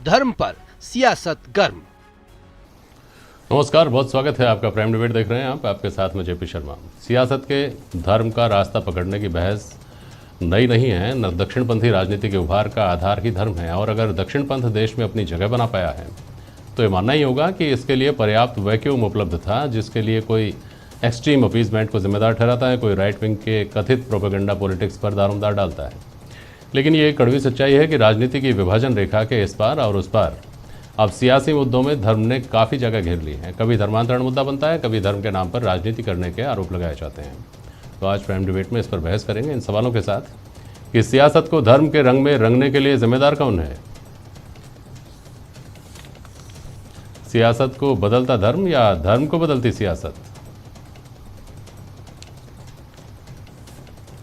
धर्म पर सियासत गर्म। नमस्कार, बहुत स्वागत है आपका। प्राइम डिबेट देख रहे हैं आप, आपके साथ में जेपी शर्मा। सियासत के धर्म का रास्ता पकड़ने की बहस नई नहीं है। न दक्षिणपंथी राजनीति के उभार का आधार ही धर्म है, और अगर दक्षिणपंथ देश में अपनी जगह बना पाया है तो ये मानना ही होगा कि इसके लिए पर्याप्त वैक्यूम उपलब्ध था, जिसके लिए कोई एक्सट्रीम अपीजमेंट को जिम्मेदार ठहराता है, कोई राइट विंग के कथित प्रोपेगेंडा पॉलिटिक्स पर दारोमदार डालता है। लेकिन ये कड़वी सच्चाई है कि राजनीति की विभाजन रेखा के इस पार और उस पार अब सियासी मुद्दों में धर्म ने काफ़ी जगह घेर ली है। कभी धर्मांतरण मुद्दा बनता है, कभी धर्म के नाम पर राजनीति करने के आरोप लगाए जाते हैं। तो आज प्राइम डिबेट में इस पर बहस करेंगे, इन सवालों के साथ कि सियासत को धर्म के रंग में रंगने के लिए जिम्मेदार कौन है। सियासत को बदलता धर्म या धर्म को बदलती सियासत।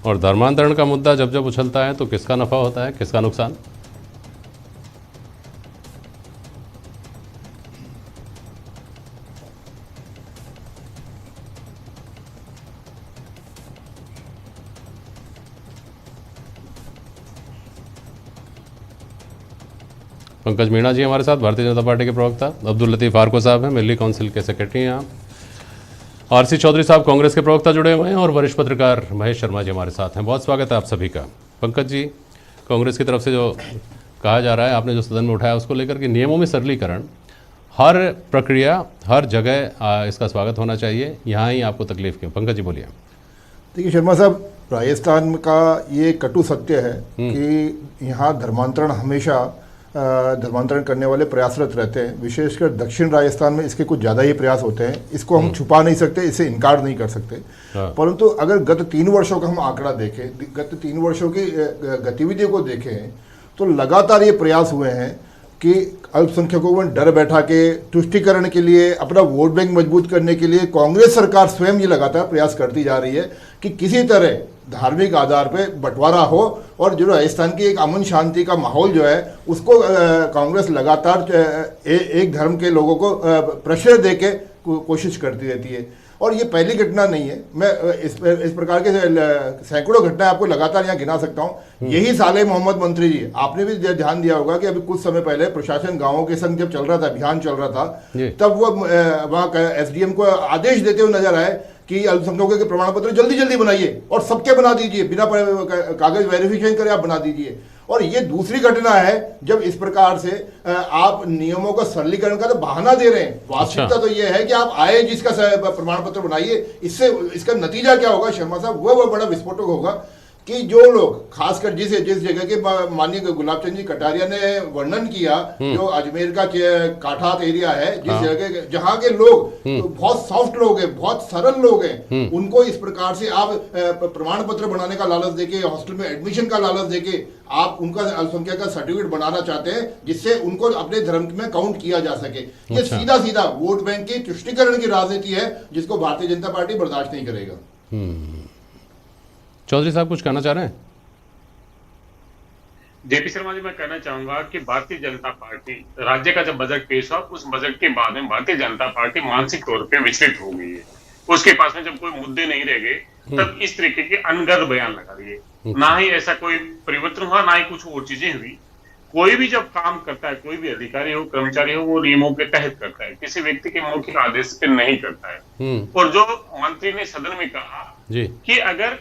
और धर्मांतरण का मुद्दा जब जब उछलता है तो किसका नफा होता है, किसका नुकसान। पंकज मीणा जी हमारे साथ, भारतीय जनता पार्टी के प्रवक्ता। अब्दुल लतीफ आरको साहब हैं, मिल्ली काउंसिल के सेक्रेटरी हैं आप। आरसी चौधरी साहब कांग्रेस के प्रवक्ता जुड़े हुए हैं, और वरिष्ठ पत्रकार महेश शर्मा जी हमारे साथ हैं। बहुत स्वागत है आप सभी का। पंकज जी, कांग्रेस की तरफ से जो कहा जा रहा है, आपने जो सदन में उठाया उसको लेकर के नियमों में सरलीकरण, हर प्रक्रिया हर जगह इसका स्वागत होना चाहिए, यहाँ ही आपको तकलीफ क्यों? पंकज जी बोलिए। देखिए शर्मा साहब, राजस्थान का ये कटु सत्य है कि यहाँ धर्मांतरण हमेशा धर्मांतरण करने वाले प्रयासरत रहते हैं। विशेषकर दक्षिण राजस्थान में इसके कुछ ज़्यादा ही प्रयास होते हैं। इसको हम छुपा नहीं सकते, इसे इनकार नहीं कर सकते। परंतु अगर गत 3 वर्षों का हम आंकड़ा देखें, गत 3 वर्षों की गतिविधियों को देखें, तो लगातार ये प्रयास हुए हैं कि अल्पसंख्यकों में डर बैठा के तुष्टीकरण के लिए, अपना वोट बैंक मजबूत करने के लिए कांग्रेस सरकार स्वयं ये लगातार प्रयास करती जा रही है कि किसी तरह धार्मिक आधार पे बंटवारा हो, और जो राजस्थान की एक अमन शांति का माहौल जो है उसको कांग्रेस लगातार एक धर्म के लोगों को प्रेशर दे के कोशिश करती रहती है। और ये पहली घटना नहीं है। मैं इस प्रकार के सैकड़ों घटनाएं आपको लगातार यहाँ गिना सकता हूँ। यही साले मोहम्मद मंत्री जी, आपने भी ध्यान दिया होगा कि अभी कुछ समय पहले प्रशासन गांवों के संग जब चल रहा था, अभियान चल रहा था, तब वो वहाँ एसडीएम को आदेश देते हुए नजर आए कि अल्पसंख्यकों के प्रमाण पत्र जल्दी जल्दी बनाइए और सबके बना दीजिए, बिना कागज वेरिफिकेशन करे आप बना दीजिए। और ये दूसरी घटना है जब इस प्रकार से आप नियमों का सरलीकरण का तो बहाना दे रहे हैं। वास्तविकता तो ये है कि आप आए जिसका प्रमाण पत्र बनाइए। इससे इसका नतीजा क्या होगा शर्मा साहब, वो बड़ा विस्फोटक होगा कि जो लोग, खासकर जिस जगह के माननीय गुलाब चंद जी कटारिया ने वर्णन किया, जो अजमेर का काठात एरिया है, जिस जगह जहाँ के लोग तो बहुत सॉफ्ट लोग हैं, बहुत सरल लोग हैं, उनको इस प्रकार से आप प्रमाण पत्र बनाने का लालच देके, हॉस्टल में एडमिशन का लालच देके आप उनका अल्पसंख्यक का सर्टिफिकेट बनाना चाहते हैं, जिससे उनको अपने धर्म में काउंट किया जा सके। ये सीधा सीधा वोट बैंक की तुष्टीकरण की राजनीति है, जिसको भारतीय जनता पार्टी बर्दाश्त नहीं करेगा। चौधरी साहब कुछ कहना चाह रहे हैं? जेपी शर्मा जी, मैं कहना चाहूंगा कि भारतीय जनता पार्टी, राज्य का जब बजट पेश हुआ, उस बजट के बाद में भारतीय जनता पार्टी मानसिक तौर पे विचलित हो गई है। उसके पास में जब कोई मुद्दे नहीं रह गए, तब इस तरीके के अनगढ़ बयान लगा दिए। ना ही ऐसा कोई परिवर्तन हुआ, ना ही कुछ और चीजें हुई। कोई भी जब काम करता है, कोई भी अधिकारी हो, कर्मचारी हो, वो नियमों के तहत करता है, किसी व्यक्ति के मौखिक आदेश पे नहीं करता है। और जो मंत्री ने सदन में कहा कि अगर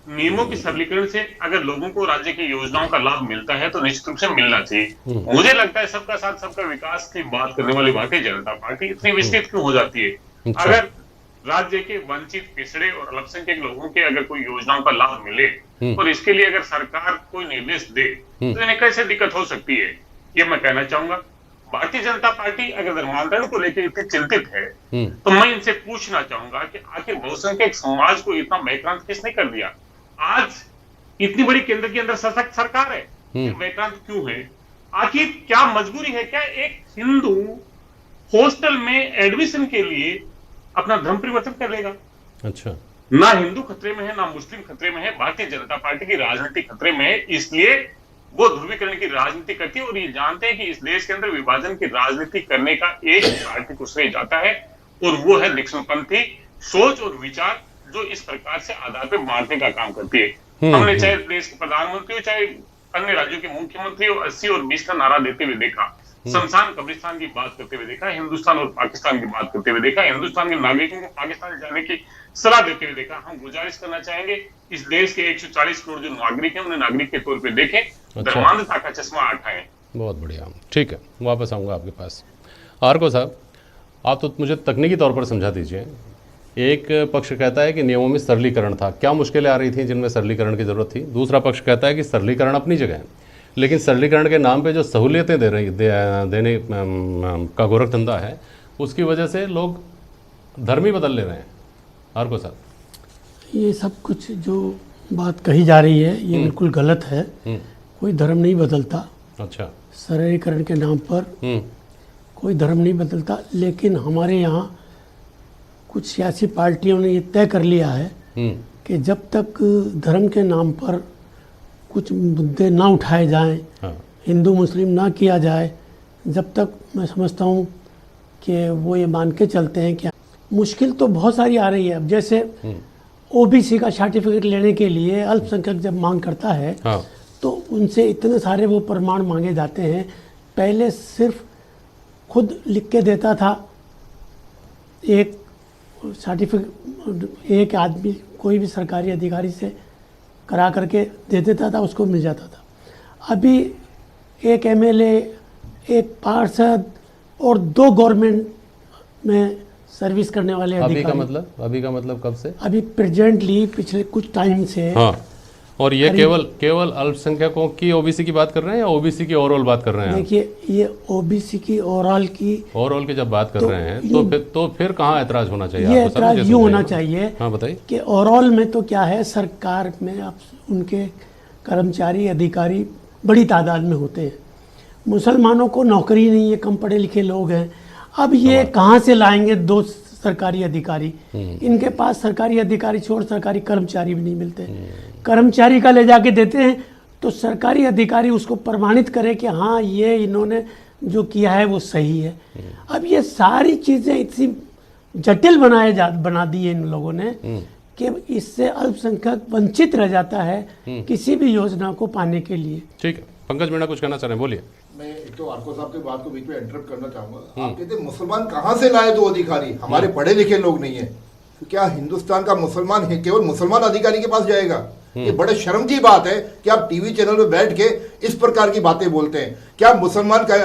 नियमों के सरलीकरण से अगर लोगों को राज्य की योजनाओं का लाभ मिलता है तो निश्चित रूप से मिलना चाहिए। मुझे लगता है सबका साथ सबका विकास की बात करने वाली भारतीय जनता पार्टी इतनी विस्तृत क्यों हो जाती है? अगर राज्य के वंचित, पिछड़े और अल्पसंख्यक लोगों के अगर कोई योजनाओं का लाभ मिले और इसके लिए अगर सरकार कोई निर्देश दे तो इन्हें कैसे दिक्कत हो सकती है, ये मैं कहना चाहूंगा। भारतीय जनता पार्टी अगर धर्मांतरण को लेकर इतनी चिंतित है तो मैं इनसे पूछना चाहूंगा कि आखिर बहुसंख्यक समाज को इतना भयक्रांत किसने कर दिया? आज इतनी बड़ी केंद्र के अंदर सशक्त सरकार है, भयक्रांत क्यों है? आखिर क्या मजबूरी है? क्या एक हिंदू हॉस्टल में एडमिशन के लिए अपना धर्म परिवर्तन कर लेगा? अच्छा, ना हिंदू खतरे में है, ना मुस्लिम खतरे में है, भारतीय जनता पार्टी की राजनीति खतरे में है। इसलिए वो ध्रुवीकरण की राजनीति करती है और ये जानते हैं कि इस देश के अंदर विभाजन की राजनीति करने का एक पार्टी को श्रेय जाता है, और वो है दक्षिणपंथी सोच और विचार, जो इस प्रकार से आधार पे बांटने का काम करती है। हमने चाहे देश के प्रधानमंत्री हो, चाहे अन्य राज्यों के मुख्यमंत्री हो, 80 और 20 का नारा देते हुए देखा। शमशान कब्रिस्तान की बात करते हुए देखा, हिंदुस्तान और पाकिस्तान की बात करते हुए देखा, हिंदुस्तान के नागरिकों को पाकिस्तान जाने की सलाह देते हुए देखा। हम गुजारिश करना चाहेंगे इस देश के 140 करोड़ जो नागरिक हैं उन्हें नागरिक के तौर पे देखें, धर्मांधता का चश्मा हटाएं। बहुत बढ़िया, ठीक है, वापस आऊँगा आपके पास। आरको साहब, आप तो मुझे तकनीकी तौर पर समझा दीजिए। एक पक्ष कहता है कि नियमों में सरलीकरण था, क्या मुश्किलें आ रही थी जिनमें सरलीकरण की ज़रूरत थी। दूसरा पक्ष कहता है कि सरलीकरण अपनी जगह है, लेकिन सरलीकरण के नाम पे जो सहूलियतें देने का गोरख धंधा है, उसकी वजह से लोग धर्म ही बदल ले रहे हैं। आरको साहब, ये सब कुछ जो बात कही जा रही है ये बिल्कुल गलत है। कोई धर्म नहीं बदलता। अच्छा, सरलीकरण के नाम पर कोई धर्म नहीं बदलता, लेकिन हमारे यहाँ कुछ सियासी पार्टियों ने ये तय कर लिया है कि जब तक धर्म के नाम पर कुछ मुद्दे ना उठाए जाएं, हिंदू मुस्लिम ना किया जाए, जब तक मैं समझता हूँ कि वो ये मान के चलते हैं कि मुश्किल तो बहुत सारी आ रही है। अब जैसे ओबीसी का सर्टिफिकेट लेने के लिए अल्पसंख्यक जब मांग करता है तो उनसे इतने सारे वो प्रमाण मांगे जाते हैं। पहले सिर्फ खुद लिख के देता था एक सर्टिफिकेट, एक आदमी कोई भी सरकारी अधिकारी से करा करके दे देता था, उसको मिल जाता था। अभी एक एमएलए, एक पार्षद और 2 गवर्नमेंट में सर्विस करने वाले अधिकारी। अभी का मतलब कब से? अभी प्रेजेंटली पिछले कुछ टाइम से। हाँ, और ये केवल अल्पसंख्यकों की ओबीसी की बात कर रहे हैं या ओबीसी की ओवरऑल बात कर रहे हैं? देखिए, ये ओबीसी की ओवरऑल की जब बात कर रहे हैं तो फिर कहाँ ऐतराज होना चाहिए? ये ऐतराज यूँ होना चाहिए। हाँ, बताइए कि ओवरऑल में तो क्या है, सरकार में अब उनके कर्मचारी अधिकारी बड़ी तादाद में होते हैं। मुसलमानों को नौकरी नहीं है, कम पढ़े लिखे लोग हैं। अब ये कहाँ से लाएंगे 2 सरकारी अधिकारी? इनके पास सरकारी अधिकारी छोड़ सरकारी कर्मचारी भी नहीं मिलते। कर्मचारी का ले जाके देते हैं तो सरकारी अधिकारी उसको प्रमाणित करे कि हाँ ये इन्होंने जो किया है वो सही है। अब ये सारी चीज़ें इतनी जटिल बना दी है इन लोगों ने कि इससे अल्पसंख्यक वंचित रह जाता है किसी भी योजना को पाने के लिए। ठीक है, पंकज मीणा कुछ कहना चाह रहे हैं, बोलिए। मैं एक तो आरको साहब की बात को बीच में इंटरप्ट करना चाहूंगा। आप कहते मुसलमान कहाँ से लाए 2 अधिकारी? हमारे पढ़े लिखे लोग नहीं है तो क्या हिंदुस्तान का मुसलमान है केवल मुसलमान अधिकारी के पास जाएगा? ये बड़े शर्म की बात है कि आप टीवी चैनल पे बैठ के इस प्रकार की बातें बोलते हैं। क्या मुसलमान का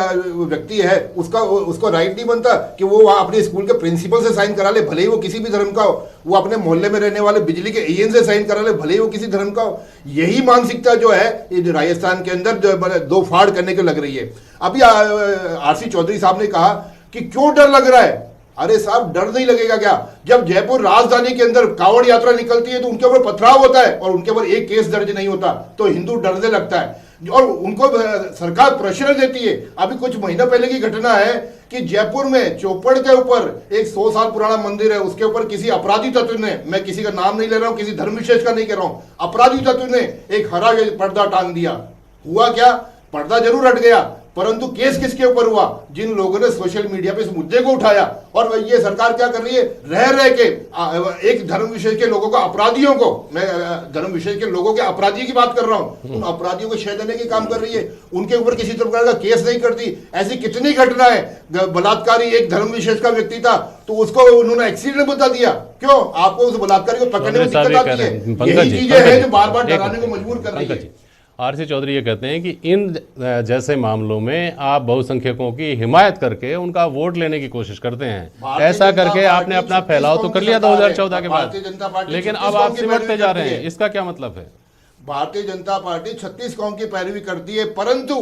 व्यक्ति है उसको राइट नहीं बनता कि वो वहाँ अपने स्कूल के प्रिंसिपल से साइन करा ले, भले ही वो किसी भी धर्म का हो? वो अपने मोहल्ले में रहने वाले बिजली के एएन से साइन करा ले, भले ही वो किसी धर्म का हो? यही मानसिकता जो है ये राजस्थान के अंदर 2 फाड़ करने को लग रही है। अभी आरसी चौधरी साहब ने कहा कि क्यों डर लग रहा है। अरे साहब, डर नहीं लगेगा क्या? जब जयपुर राजधानी के अंदर कांवड़ यात्रा निकलती है तो उनके ऊपर पथराव होता है और उनके ऊपर एक केस दर्ज नहीं होता तो हिंदू डरने लगता है और उनको सरकार प्रेशर देती है। अभी कुछ महीनों पहले की घटना है कि जयपुर में चौपड़ के ऊपर एक 100 साल पुराना मंदिर है, उसके ऊपर किसी अपराधी तत्व ने, मैं किसी का नाम नहीं ले रहा हूं, किसी धर्म विशेष का नहीं कह रहा हूं, अपराधी तत्व ने एक हरा पर्दा टांग दिया। हुआ क्या? पर्दा जरूर हट गया, परंतु केस किसके ऊपर हुआ? जिन लोगों ने सोशल मीडिया पे इस मुद्दे को उठाया। और ये सरकार क्या कर रही है? रह के एक धर्म विशेष के लोगों को, अपराधियों को, मैं धर्म विशेष के लोगों के अपराधी की बात कर रहा हूं, उन अपराधियों को शह देने की काम कर रही है। उनके ऊपर किसी प्रकार का केस नहीं करती। ऐसी कितनी घटना है। बलात्कारी एक धर्म विशेष का व्यक्ति था तो उसको उन्होंने एक्सीडेंट बता दिया। क्यों? आपको उस बलात्कारी को पकड़ने में दिक्कत आती है। यही चीजें हैं जो बार बार डराने को मजबूर कर रही है। आरसी चौधरी ये कहते हैं कि इन जैसे मामलों में आप बहुसंख्यकों की हिमायत करके उनका वोट लेने की कोशिश करते हैं। ऐसा करके आपने अपना फैलाव तो कर लिया 2014 के बाद, लेकिन अब आप सिमटते जा रहे हैं। इसका क्या मतलब है? भारतीय जनता पार्टी 36 कौम की पैरवी करती है, परंतु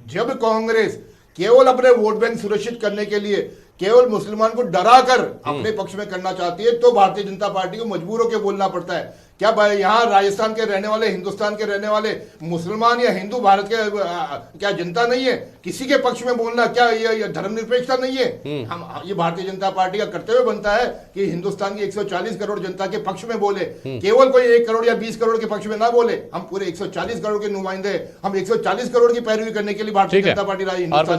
जब कांग्रेस केवल अपने वोट बैंक सुरक्षित करने के लिए केवल मुसलमान को डराकर अपने पक्ष में करना चाहती है तो भारतीय जनता पार्टी को मजबूर होकर बोलना पड़ता है। क्या यहाँ राजस्थान के रहने वाले, हिंदुस्तान के रहने वाले मुसलमान या हिंदू भारत के क्या जनता नहीं है? किसी के पक्ष में बोलना क्या ये धर्मनिरपेक्षता नहीं है? हम ये भारतीय जनता पार्टी का कर्तव्य बनता है कि हिंदुस्तान की 140 करोड़ जनता के पक्ष में बोले, केवल कोई 1 करोड़ या 20 करोड़ के पक्ष में ना बोले। हम पूरे 140 करोड़ के नुमाइंदे, हम 140 करोड़ की पैरवी करने के लिए भारतीय जनता पार्टी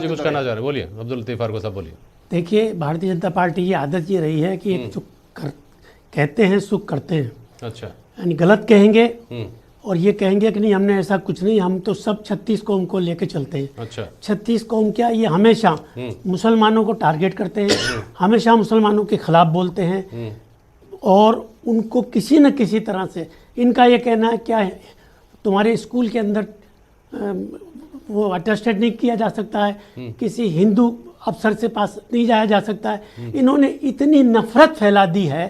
कुछ कहना चाह रहे हैं, बोलिए। अब्दुल लतीफ आरको साहब, बोलिए। देखिए, भारतीय जनता पार्टी की आदत ये रही है कि कहते हैं सुख करते हैं। अच्छा, यानी गलत कहेंगे और ये कहेंगे कि नहीं हमने ऐसा कुछ नहीं, हम तो सब 36 कौम को लेके चलते हैं। अच्छा 36 कौम क्या, ये हमेशा मुसलमानों को टारगेट करते हैं, हमेशा मुसलमानों के खिलाफ बोलते हैं और उनको किसी न किसी तरह से, इनका ये कहना है क्या है, तुम्हारे स्कूल के अंदर वो अटेस्टेड नहीं किया जा सकता है, किसी हिंदू अफसर से पास नहीं जाया जा सकता है। इन्होंने इतनी नफरत फैला दी है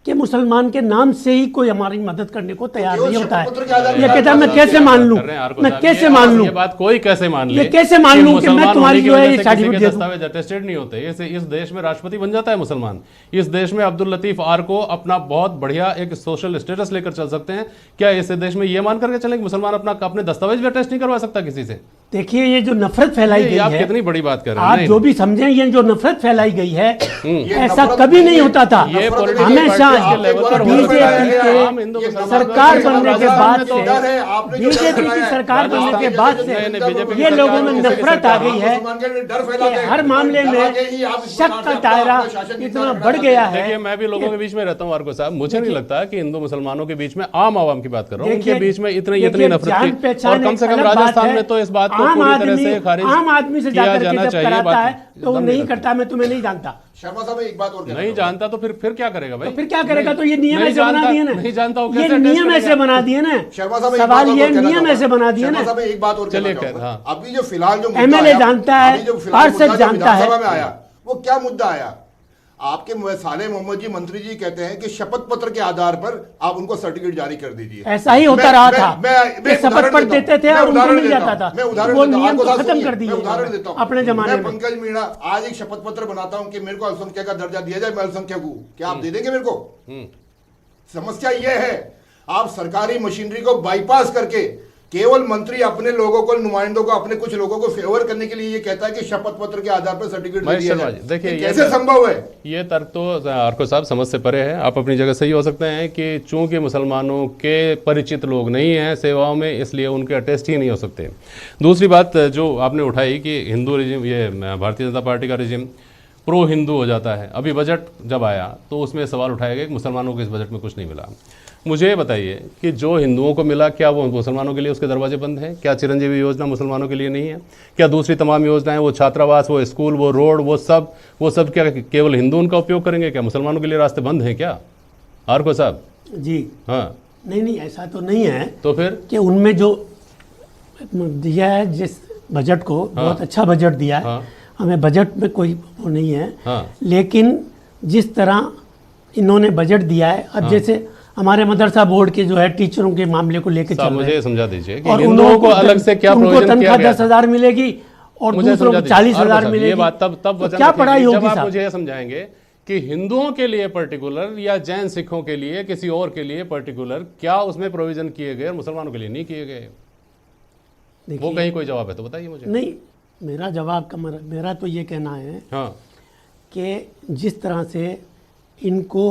कि मुसलमान के नाम से ही कोई हमारी मदद करने को तैयार नहीं होता है। ये कहता है मैं कैसे मान लूं, मैं कैसे मान लूं, ये बात कोई कैसे मान ले, ये कैसे मान लूं कि मैं तुम्हारी जो है ये सर्टिफिकेट दे दूं। दस्तावेज अटेस्टेड नहीं होते, इस देश में राष्ट्रपति बन जाता है मुसलमान। इस देश में अब्दुल लतीफ आर को अपना बहुत बढ़िया एक सोशल स्टेटस लेकर चल सकते हैं क्या? इस देश में ये मान करके चलें कि मुसलमान अपने दस्तावेज भी अटेस्ट नहीं करवा सकता किसी से? देखिए ये जो नफरत फैलाई गई आप है, कितनी बड़ी बात कर रहे आप हैं। जो भी समझें, ये जो नफरत फैलाई गई है ऐसा कभी नहीं होता था। ये हमेशा बीजेपी के सरकार बनने के बाद से, बीजेपी की सरकार बनने के बाद से ये लोगों में नफरत आ गई है कि हर मामले में शक का दायरा इतना बढ़ गया है। देखिए मैं भी लोगों के बीच में रहता हूँ आर्को साहब, मुझे नहीं लगता कि हिंदू मुसलमानों के बीच में, आम आवाम की बात कर रहा हूँ, उनके बीच में इतनी नफरत थी। और कम से कम राजस्थान में तो इस बात को पूरी तरह से खारिज आम आदमी से किया जाकर जाना जब चाहिए। कराता है तो वो नहीं करता, मैं तुम्हें नहीं जानता। शर्मा साहब एक बात और कहना नहीं जानता तो फिर क्या करेगा भाई? तो फिर क्या करेगा? तो ये नियम नहीं ऐसे बना जानता- दिए ना, नहीं जानता वो ये कैसे नियम टेस्ट ऐसे बना दिए ना। शर्मा साहब सवाल ये नियम ऐसे बना दिए शर्मा ना। साहब एक बात और कहना चलिए, चाहूंगा। हाँ। अभी जो फिलहाल जो मुद्दा एमएलए आया, जानता है, अभी जो फिलहाल पार्षद मुद्दा जो जानता है। विधानसभा में आया, वो क्या मुद्दा आया? आपके साले मोहम्मद जी मंत्री जी कहते हैं कि शपथ पत्र के आधार पर आप उनको सर्टिफिकेट जारी कर दीजिए। ऐसा ही होता रहा था मैं कि शपथ पत्र देते थे और उनको मिल जाता था। मैं उदाहरण वो देता हूं, नियम आपको को खत्म सुनिए, कर दिए मैं उदाहरण देता हूं। अपने जमाने मैं में। पंकज मीणा आज एक शपथ पत्र बनाता हूं कि मेरे को अल्पसंख्यक का दर्जा दिया जाए, मैं अल्पसंख्यक हूं, क्या आप दे देंगे मेरे को? समस्या यह है आप सरकारी मशीनरी को बाईपास करके केवल मंत्री अपने लोगों को, नुमाइंदों को, अपने कुछ लोगों को फेवर करने के लिए ये कहता है कि शपथ पत्र के आधार पर सर्टिफिकेट दे दिया जाए। देखिए ये कैसे संभव है? ये तर्क तो आर्को साहब समझ से परे है। आप अपनी जगह सही हो सकते हैं कि चूंकि मुसलमानों के परिचित लोग नहीं हैं सेवाओं में, इसलिए उनके अटेस्ट ही नहीं हो सकते। दूसरी बात जो आपने उठाई कि हिंदू रिजिम, ये भारतीय जनता पार्टी का रिजिम प्रो हिंदू हो जाता है। अभी बजट जब आया तो उसमें सवाल उठाया गया कि मुसलमानों को इस बजट में कुछ नहीं मिला। मुझे ये बताइए कि जो हिंदुओं को मिला क्या वो मुसलमानों के लिए उसके दरवाजे बंद हैं? क्या चिरंजीवी योजना मुसलमानों के लिए नहीं है? क्या दूसरी तमाम योजनाएं, वो छात्रावास, वो स्कूल, वो रोड, वो सब क्या केवल हिंदू उनका उपयोग करेंगे? क्या मुसलमानों के लिए रास्ते बंद हैं क्या आर्को साहब? जी हाँ, नहीं ऐसा तो नहीं है। तो फिर कि उनमें जो दिया है जिस बजट को, बहुत अच्छा बजट दिया है। हमें बजट में कोई वो नहीं है, लेकिन जिस तरह इन्होंने बजट दिया है, अब जैसे हमारे मदरसा बोर्ड के जो है टीचरों के मामले को लेकर चल रहे हैं, मुझे समझा दीजिए कि और हिंदुओं को अलग से क्या उनको प्रोविजन किया तनख्वाह गया? 10,000 मिलेगी और दूसरों को 40,000 मिलेगी। ये बात तब तो क्या पढ़ाई होगी जब आप साहब? मुझे ये समझाएंगे कि हिंदुओं के लिए पर्टिकुलर या जैन सिखों के लिए, किसी और के लिए पर्टिकुलर क्या उसमें प्रोविजन किए गए और मुसलमानों के लिए नहीं किए गए? वो कहीं कोई जवाब है तो बताइए मुझे। नहीं, मेरा जवाब का मेरा तो ये कहना है कि जिस तरह से इनको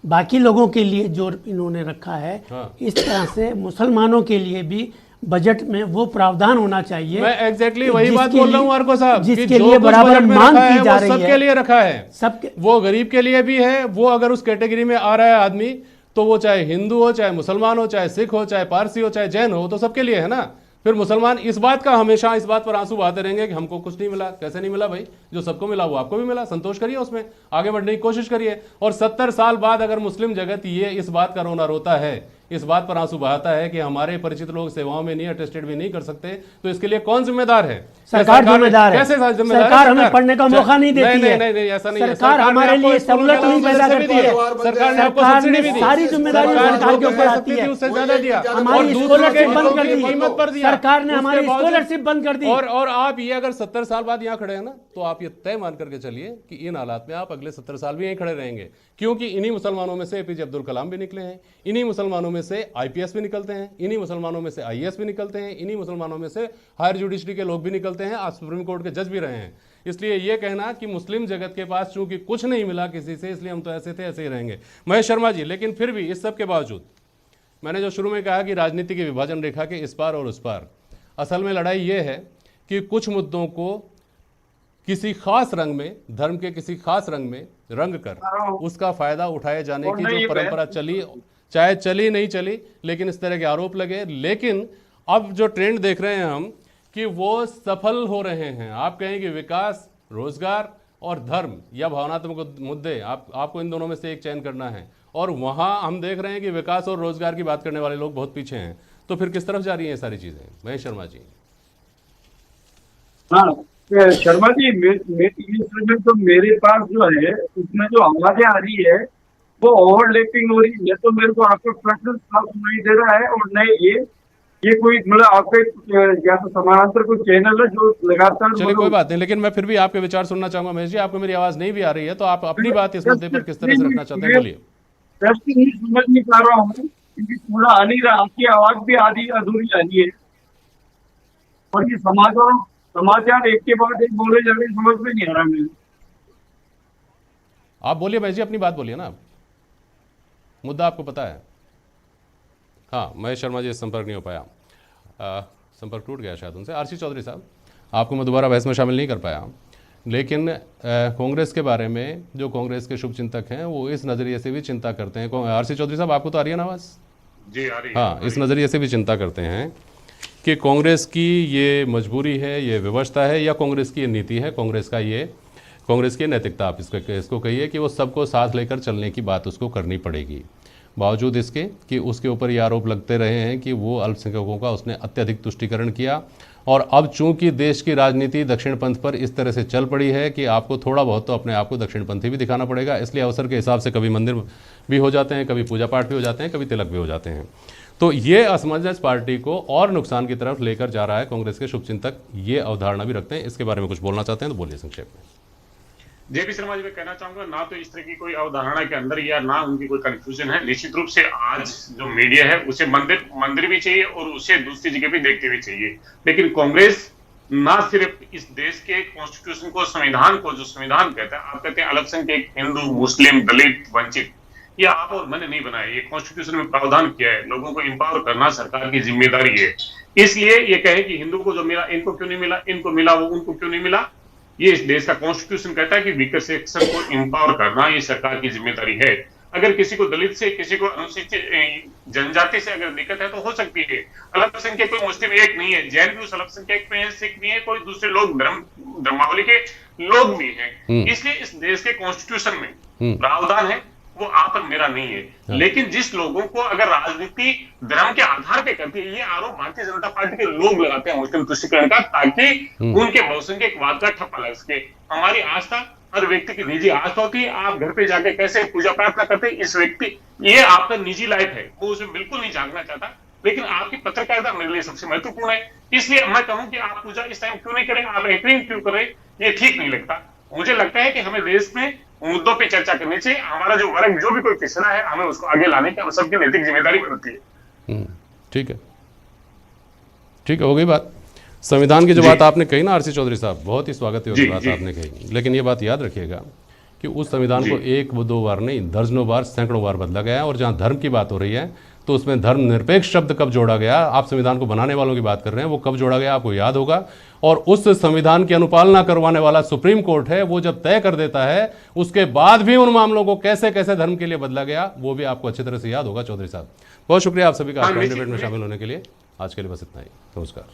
बाकी लोगों के लिए जो इन्होंने रखा है, इस तरह से मुसलमानों के लिए भी बजट में वो प्रावधान होना चाहिए। मैं एग्जैक्टली वही बात बोल रहा हूँ आर्को साहब, जिसके लिए बराबर मांग की जा रही है, सबके लिए रखा है, सबके, वो गरीब के लिए भी है। वो अगर उस कैटेगरी में आ रहा है आदमी, तो वो चाहे हिंदू हो, चाहे मुसलमान हो, चाहे सिख हो, चाहे पारसी हो, चाहे जैन हो, तो सबके लिए है ना। फिर मुसलमान इस बात का हमेशा इस बात पर आंसू बहाते रहेंगे कि हमको कुछ नहीं मिला। कैसे नहीं मिला भाई? जो सबको मिला वो आपको भी मिला, संतोष करिए, उसमें आगे बढ़ने की कोशिश करिए। और 70 साल बाद अगर मुस्लिम जगत ये इस बात का रोना रोता है, इस बात पर आंसू बहाता है कि हमारे परिचित लोग सेवाओं में नहीं, अटेस्टेड भी नहीं कर सकते, तो इसके लिए कौन जिम्मेदार है? सरकार जिम्मेदार है। कैसे जिम्मेदार? सरकार हमें पढ़ने का मौका नहीं देती है। नहीं, ऐसा नहीं है। सरकार हमारे लिए सहूलत नहीं पैदा करती है। सरकार ने आपको सब्सिडी भी दी, सारी जिम्मेदारी सरकार के ऊपर आती है। उससे ज्यादा दिया, हमारी स्कॉलरशिप बंद कर दी, कीमत पर दिया सरकार ने हमारी स्कॉलरशिप बंद कर दी। और आप ये अगर 70 साल बाद यहाँ खड़े हैं ना, तो आप ये तय मान करके चलिए कि इन हालात में आप अगले 70 साल भी यहीं खड़े रहेंगे, क्योंकि इन्हीं मुसलमानों में से एपीजे अब्दुल कलाम भी निकले हैं, इन्हीं मुसलमानों में से आईपीएस भी निकलते हैं, इन्हीं मुसलमानों में से आईएएस भी निकलते हैं, इन्हीं मुसलमानों में से हायर जुडिशरी के लोग भी निकलते हैं, आज सुप्रीम कोर्ट के जज भी रहे हैं। इसलिए ये कहना कि मुस्लिम जगत के पास चूंकि कुछ नहीं मिला किसी से, इसलिए हम तो ऐसे थे ऐसे ही रहेंगे। महेश शर्मा जी, लेकिन फिर भी इस सब के बावजूद मैंने जो शुरू में कहा कि राजनीति की विभाजन रेखा के इस पार और उस पार, असल में लड़ाई ये है कि कुछ मुद्दों को किसी खास रंग में, धर्म के किसी खास रंग में रंग कर उसका फायदा उठाए जाने की जो परंपरा चाहे चली नहीं चली, लेकिन इस तरह के आरोप लगे। लेकिन अब जो ट्रेंड देख रहे हैं हम कि वो सफल हो रहे हैं। आप कहें कि विकास, रोजगार और धर्म या भावनात्मक मुद्दे, आपको इन दोनों में से एक चयन करना है, और वहां हम देख रहे हैं कि विकास और रोजगार की बात करने वाले लोग बहुत पीछे हैं। तो फिर किस तरफ जा रही हैं ये सारी चीजें? महेश शर्मा जी। हाँ शर्मा जी, तो मेरे पास जो है उसमें जो आवाजें आ रही है वो ओवरलैपिंग हो रही है। तो मेरे को आपका प्रश्न साफ सुनाई दे रहा है, और नहीं ये कोई मतलब आपके या तो समानांतर कोई चैनल है जो लगातार। चलिए कोई बात नहीं, लेकिन मैं फिर भी आपके विचार सुनना चाहूंगा। महेश जी, आपको मेरी आवाज नहीं भी आ रही है तो आप अपनी बात इस मुद्दे पर किस तरह से रखना चाहते हैं, बोलिए। प्रश्न नहीं समझ नहीं पा रहा हूँ क्योंकि थोड़ा आ नहीं रहा, आपकी आवाज भी आधी अधूरी आ रही है, और ये समाचार एक के बाद एक बोले जा रहे, समझ में नहीं आ रहा मुझे। आप बोलिए महेश जी, अपनी बात बोलिए ना, मुद्दा आपको पता है। हाँ, महेश शर्मा जी संपर्क नहीं हो पाया, संपर्क टूट गया शायद उनसे। आरसी चौधरी साहब, आपको मैं दोबारा बहस में शामिल नहीं कर पाया, लेकिन कांग्रेस के बारे में जो कांग्रेस के शुभचिंतक हैं वो इस नज़रिए से भी चिंता करते हैं। आरसी चौधरी साहब, आपको तो आ रही है ना आवाज़? जी आ रही है। हाँ, इस नज़रिए से भी चिंता करते हैं कि कांग्रेस की ये मजबूरी है, ये व्यवस्था है, या कांग्रेस की ये नीति है, कांग्रेस की नैतिकता, आप इसको कहिए कि वो सबको साथ लेकर चलने की बात उसको करनी पड़ेगी, बावजूद इसके कि उसके ऊपर ये आरोप लगते रहे हैं कि वो अल्पसंख्यकों का उसने अत्यधिक तुष्टीकरण किया। और अब चूंकि देश की राजनीति दक्षिणपंथ पर इस तरह से चल पड़ी है कि आपको थोड़ा बहुत तो अपने आप को दक्षिणपंथी भी दिखाना पड़ेगा, इसलिए अवसर के हिसाब से कभी मंदिर भी हो जाते हैं, कभी पूजा पाठ भी हो जाते हैं, कभी तिलक भी हो जाते हैं। तो ये असमंजस पार्टी को और नुकसान की तरफ लेकर जा रहा है। कांग्रेस के शुभचिंतक ये अवधारणा भी रखते हैं। इसके बारे में कुछ बोलना चाहते हैं तो बोलिए संक्षेप में। जेपी शर्मा जी, मैं कहना चाहूंगा, ना तो इस तरह की कोई अवधारणा के अंदर या ना उनकी कोई कंफ्यूजन है। निश्चित रूप से आज जो मीडिया है उसे मंदिर भी चाहिए और उसे दूसरी जगह भी देखते हुए चाहिए। लेकिन कांग्रेस ना सिर्फ इस देश के कॉन्स्टिट्यूशन को, संविधान को, जो संविधान कहता है, आप कहते हैं अल्पसंख्यक, हिंदू, मुस्लिम, दलित, वंचित, ये आप और मैंने नहीं बनाया, ये कॉन्स्टिट्यूशन में प्रावधान किया है। लोगों को एम्पावर करना सरकार की जिम्मेदारी है। इसलिए ये कहे कि हिंदू को जो मिला इनको क्यों नहीं मिला, इनको मिला वो उनको क्यों नहीं मिला, ये इस देश का कॉन्स्टिट्यूशन कहता है कि वीकर सेक्शन को एम्पावर करना ये सरकार की जिम्मेदारी है। अगर किसी को दलित से, किसी को अनुसूचित जनजाति से अगर दिक्कत है तो हो सकती है। अल्पसंख्यक कोई मुस्लिम एक नहीं है, जैन भी उस अल्पसंख्यक में है, सिख भी है, कोई दूसरे लोग धर्मावली के लोग भी हैं। इसलिए इस देश के कॉन्स्टिट्यूशन में प्रावधान है, वो आप और मेरा नहीं है। लेकिन जिस लोगों को अगर राजनीति धर्म के आधार पे करती है, ये आरोप भारतीय जनता पार्टी के लोग लगाते हैं मुस्लिम तुष्टीकरण का, ताकि उनके बहुसंख्यकवाद का ठप्पा लग सके। हमारी आस्था हर व्यक्ति की निजी आस्था होती है। आप घर पे जाके कैसे पूजा प्रार्थना करते हैं, इस व्यक्ति, ये आपका निजी लाइफ है, वो उसमें बिल्कुल नहीं झांकना चाहता। लेकिन आपकी पत्रकारिता मेरे लिए सबसे महत्वपूर्ण है। इसलिए मैं कहूं कि आप पूजा इस टाइम क्यों नहीं करें, आप एंकरिंग क्यों करें, ये ठीक नहीं लगता। मुझे लगता है कि हमें देश में मुद्दों पे चर्चा करनी चाहिए। हमारा जो वर्ग जो भी कोई पिछड़ा है, हमें उसको आगे लाने की हम सबकी नैतिक जिम्मेदारी बनती है। ठीक है, ठीक है, हो गई बात। संविधान की जो बात आपने कही ना आरसी चौधरी साहब, बहुत ही स्वागत योग्य बात आपने कही, लेकिन ये बात याद रखिएगा कि उस संविधान को एक दो बार नहीं, दर्जनों बार, सैकड़ों बार बदला गया है। और जहाँ धर्म की बात हो रही है तो उसमें धर्मनिरपेक्ष शब्द कब जोड़ा गया, आप संविधान को बनाने वालों की बात कर रहे हैं, वो कब जोड़ा गया आपको याद होगा। और उस संविधान की अनुपालना करवाने वाला सुप्रीम कोर्ट है, वो जब तय कर देता है उसके बाद भी उन मामलों को कैसे कैसे धर्म के लिए बदला गया, वो भी आपको अच्छी तरह से याद होगा। चौधरी साहब, बहुत शुक्रिया आप सभी का डिबेट में शामिल होने के लिए। आज के लिए बस इतना ही, नमस्कार।